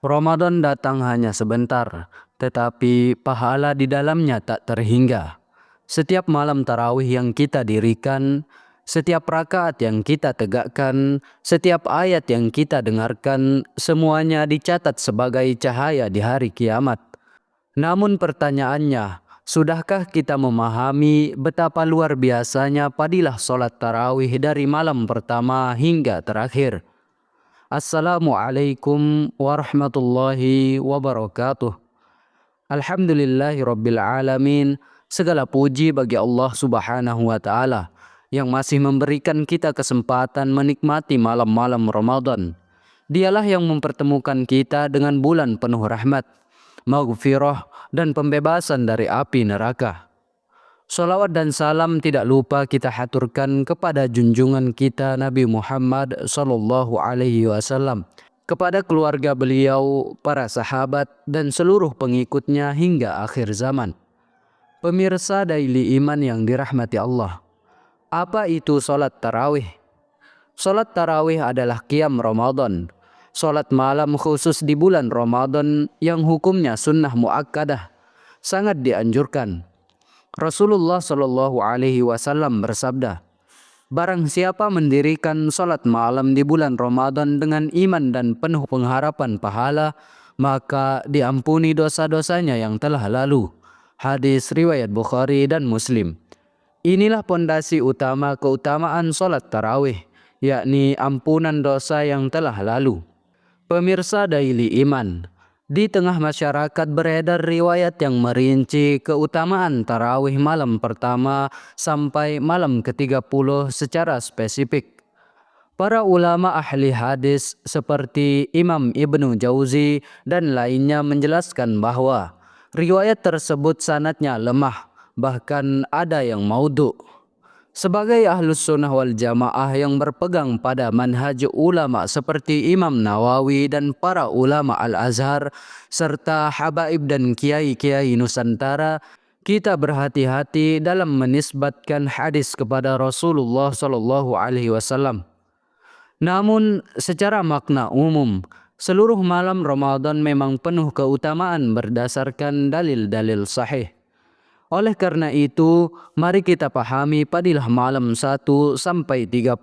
Ramadan datang hanya sebentar, tetapi pahala di dalamnya tak terhingga. Setiap malam tarawih yang kita dirikan, setiap rakaat yang kita tegakkan, setiap ayat yang kita dengarkan, semuanya dicatat sebagai cahaya di hari kiamat. Namun pertanyaannya, sudahkah kita memahami betapa luar biasanya fadilah solat tarawih dari malam pertama hingga terakhir? Assalamualaikum warahmatullahi wabarakatuh. Alhamdulillahirabbil alamin. Segala puji bagi Allah Subhanahu wa taala yang masih memberikan kita kesempatan menikmati malam-malam Ramadan. Dialah yang mempertemukan kita dengan bulan penuh rahmat, maghfirah dan pembebasan dari api neraka. Salawat dan salam tidak lupa kita haturkan kepada junjungan kita Nabi Muhammad sallallahu alaihi wasallam, kepada keluarga beliau, para sahabat dan seluruh pengikutnya hingga akhir zaman. Pemirsa Daily Iman yang dirahmati Allah, apa itu salat tarawih? Salat tarawih adalah qiyam Ramadan, salat malam khusus di bulan Ramadan yang hukumnya sunnah muakkadah, sangat dianjurkan. Rasulullah Shallallahu Alaihi Wasallam bersabda, barang siapa mendirikan salat malam di bulan Ramadan dengan iman dan penuh pengharapan pahala, maka diampuni dosa-dosanya yang telah lalu. Hadis riwayat Bukhari dan Muslim. Inilah pondasi utama keutamaan salat tarawih, yakni ampunan dosa yang telah lalu. Pemirsa Daily Iman, di tengah masyarakat beredar riwayat yang merinci keutamaan tarawih malam pertama sampai malam ke-30 secara spesifik. Para ulama ahli hadis seperti Imam Ibnu Jauzi dan lainnya menjelaskan bahwa riwayat tersebut sanadnya lemah, bahkan ada yang maudhu. Sebagai ahlus sunnah wal jamaah yang berpegang pada manhaj ulama seperti Imam Nawawi dan para ulama Al-Azhar serta habaib dan kiai-kiai Nusantara, kita berhati-hati dalam menisbatkan hadis kepada Rasulullah Shallallahu Alaihi Wasallam. Namun secara makna umum, seluruh malam Ramadan memang penuh keutamaan berdasarkan dalil-dalil sahih. Oleh karena itu, mari kita pahami fadilah malam 1 sampai 30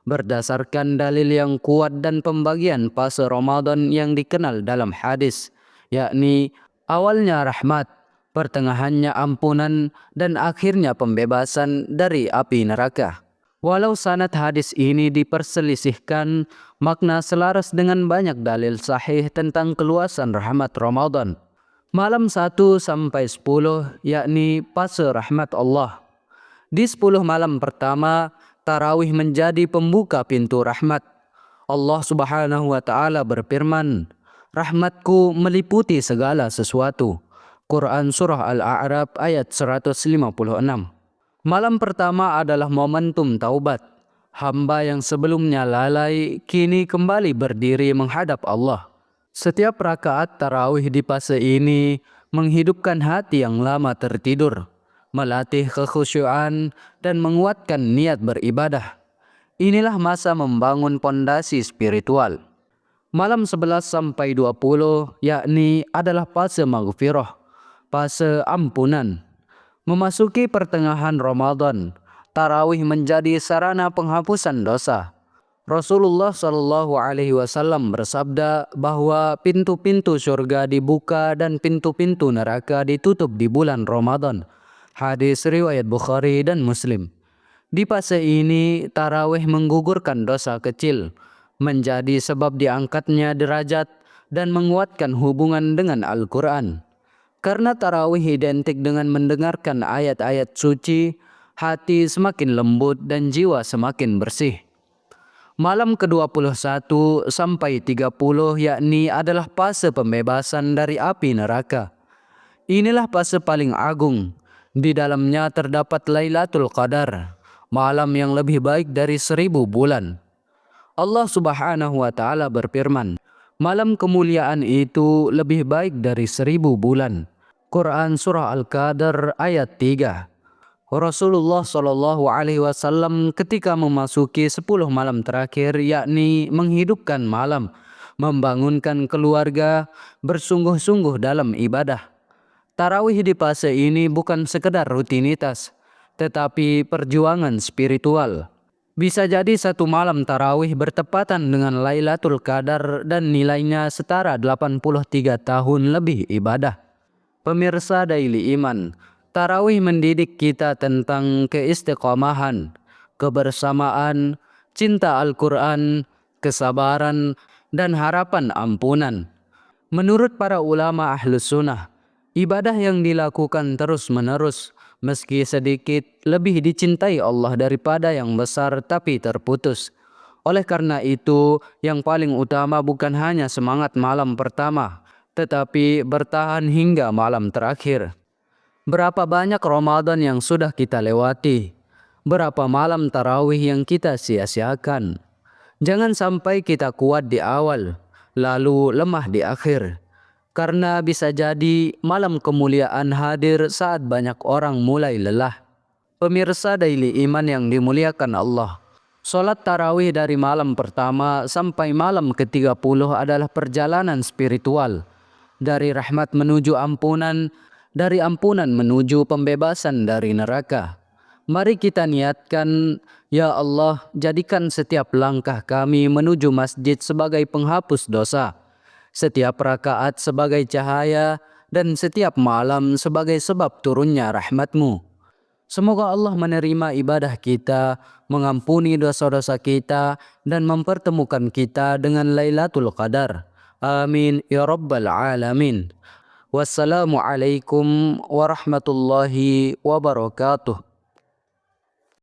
berdasarkan dalil yang kuat dan pembagian fase Ramadan yang dikenal dalam hadis, yakni awalnya rahmat, pertengahannya ampunan, dan akhirnya pembebasan dari api neraka. Walau sanad hadis ini diperselisihkan, makna selaras dengan banyak dalil sahih tentang keluasan rahmat Ramadan. Malam 1 sampai 10 yakni fase rahmat Allah. Di 10 malam pertama, tarawih menjadi pembuka pintu rahmat. Allah Subhanahu wa taala berfirman, rahmatku meliputi segala sesuatu. Quran Surah Al-A'raf ayat 156. Malam pertama adalah momentum taubat. Hamba yang sebelumnya lalai kini kembali berdiri menghadap Allah. Setiap rakaat tarawih di fase ini menghidupkan hati yang lama tertidur, melatih kekhusyuan dan menguatkan niat beribadah. Inilah masa membangun pondasi spiritual. Malam 11 sampai 20 yakni adalah fase maghfirah, fase ampunan. Memasuki pertengahan Ramadan, tarawih menjadi sarana penghapusan dosa. Rasulullah Shallallahu Alaihi Wasallam bersabda bahwa pintu-pintu surga dibuka dan pintu-pintu neraka ditutup di bulan Ramadan. Hadis riwayat Bukhari dan Muslim. Di fase ini, tarawih menggugurkan dosa kecil, menjadi sebab diangkatnya derajat dan menguatkan hubungan dengan Al-Quran. Karena tarawih identik dengan mendengarkan ayat-ayat suci, hati semakin lembut dan jiwa semakin bersih. Malam ke-21 sampai 30 yakni adalah fase pembebasan dari api neraka. Inilah fase paling agung. Di dalamnya terdapat Lailatul Qadar, malam yang lebih baik dari 1000 bulan. Allah Subhanahu wa taala berfirman, malam kemuliaan itu lebih baik dari 1000 bulan. Quran Surah Al-Qadar ayat 3. Rasulullah Shallallahu Alaihi Wasallam ketika memasuki 10 malam terakhir yakni menghidupkan malam, membangunkan keluarga, bersungguh-sungguh dalam ibadah. Tarawih di fase ini bukan sekedar rutinitas, tetapi perjuangan spiritual. Bisa jadi satu malam tarawih bertepatan dengan Lailatul Qadar dan nilainya setara 83 tahun lebih ibadah. Pemirsa Daily Iman, tarawih mendidik kita tentang keistiqomahan, kebersamaan, cinta Al-Quran, kesabaran, dan harapan ampunan. Menurut para ulama Ahlus Sunnah, ibadah yang dilakukan terus-menerus, meski sedikit, lebih dicintai Allah daripada yang besar tapi terputus. Oleh karena itu, yang paling utama bukan hanya semangat malam pertama, tetapi bertahan hingga malam terakhir. Berapa banyak Ramadan yang sudah kita lewati? Berapa malam tarawih yang kita sia-siakan? Jangan sampai kita kuat di awal, lalu lemah di akhir. Karena bisa jadi malam kemuliaan hadir saat banyak orang mulai lelah. Pemirsa Daily Iman yang dimuliakan Allah, sholat tarawih dari malam pertama sampai malam ke-30 adalah perjalanan spiritual. Dari rahmat menuju ampunan, dari ampunan menuju pembebasan dari neraka. Mari kita niatkan, ya Allah, jadikan setiap langkah kami menuju masjid sebagai penghapus dosa, setiap rakaat sebagai cahaya, dan setiap malam sebagai sebab turunnya rahmat-Mu. Semoga Allah menerima ibadah kita, mengampuni dosa-dosa kita, dan mempertemukan kita dengan Lailatul Qadar. Amin ya rabbal alamin. Wassalamualaikum warahmatullahi wabarakatuh.